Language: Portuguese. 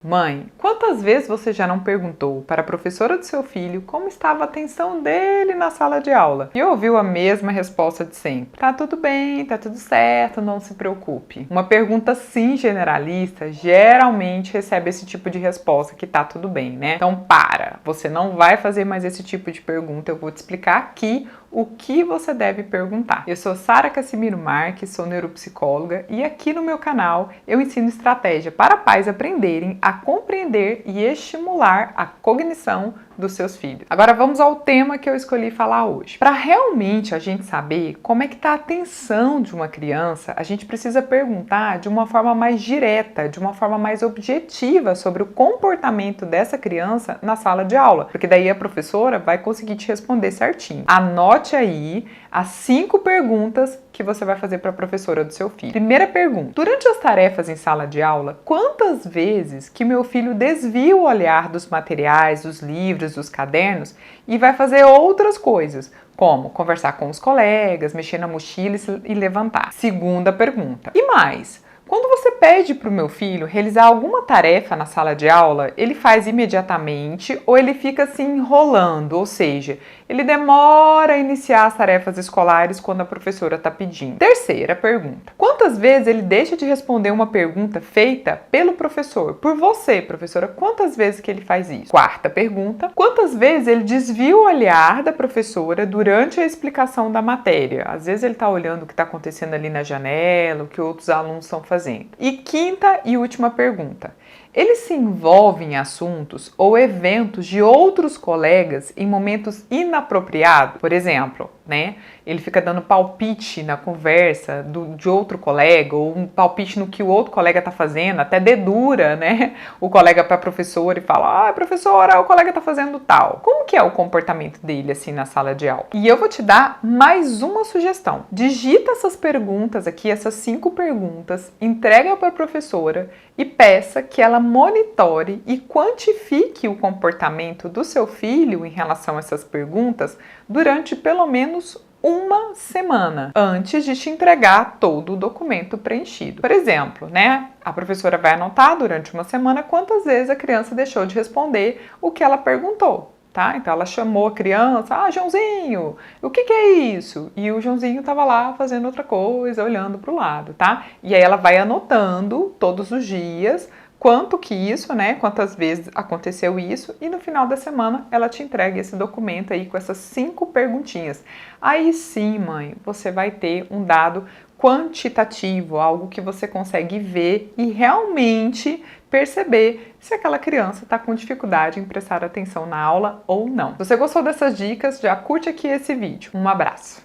Mãe, quantas vezes você já não perguntou para a professora do seu filho como estava a atenção dele na sala de aula e ouviu a mesma resposta de sempre? Tá tudo bem, tá tudo certo, não se preocupe. Uma pergunta assim generalista geralmente recebe esse tipo de resposta que tá tudo bem, né? Então você não vai fazer mais esse tipo de pergunta, eu vou te explicar aqui o que você deve perguntar. Eu sou Sara Cassimiro Marques, sou neuropsicóloga e aqui no meu canal eu ensino estratégia para pais aprenderem a compreender e estimular a cognição dos seus filhos. Agora vamos ao tema que eu escolhi falar hoje. Para realmente a gente saber como é que está a atenção de uma criança, a gente precisa perguntar de uma forma mais direta, de uma forma mais objetiva sobre o comportamento dessa criança na sala de aula, porque daí a professora vai conseguir te responder certinho. Anote aí as 5 perguntas que você vai fazer para a professora do seu filho. Primeira pergunta: durante as tarefas em sala de aula, quantas vezes que meu filho desvia o olhar dos materiais, dos livros, dos cadernos e vai fazer outras coisas, como conversar com os colegas, mexer na mochila e levantar? Segunda pergunta: e mais? Quando você pede para o meu filho realizar alguma tarefa na sala de aula, ele faz imediatamente ou ele fica se enrolando, ou seja, ele demora a iniciar as tarefas escolares quando a professora está pedindo. Terceira pergunta: quantas vezes ele deixa de responder uma pergunta feita pelo professor? Por você, professora, quantas vezes que ele faz isso? Quarta pergunta: quantas vezes ele desvia o olhar da professora durante a explicação da matéria? Às vezes ele está olhando o que está acontecendo ali na janela, o que outros alunos estão fazendo. E quinta e última pergunta: ele se envolve em assuntos ou eventos de outros colegas em momentos inapropriados? Por exemplo, ele fica dando palpite na conversa de outro colega, ou um palpite no que o outro colega está fazendo, até dedura, o colega para a professora e fala: ah, professora, o colega está fazendo tal. Como que é o comportamento dele assim na sala de aula? E eu vou te dar mais uma sugestão. Digita essas perguntas aqui, essas 5 perguntas, entrega para a professora e peça que ela monitore e quantifique o comportamento do seu filho em relação a essas perguntas durante pelo menos uma semana antes de te entregar todo o documento preenchido. Por exemplo, a professora vai anotar durante uma semana quantas vezes a criança deixou de responder o que ela perguntou. Tá? Então ela chamou a criança: Joãozinho, o que é isso? E o Joãozinho estava lá fazendo outra coisa, olhando para o lado, tá? E aí ela vai anotando todos os dias quanto que isso, quantas vezes aconteceu isso, e no final da semana ela te entrega esse documento aí com essas 5 perguntinhas. Aí sim, mãe, você vai ter um dado quantitativo, algo que você consegue ver e realmente perceber se aquela criança está com dificuldade em prestar atenção na aula ou não. Se você gostou dessas dicas, já curte aqui esse vídeo. Um abraço!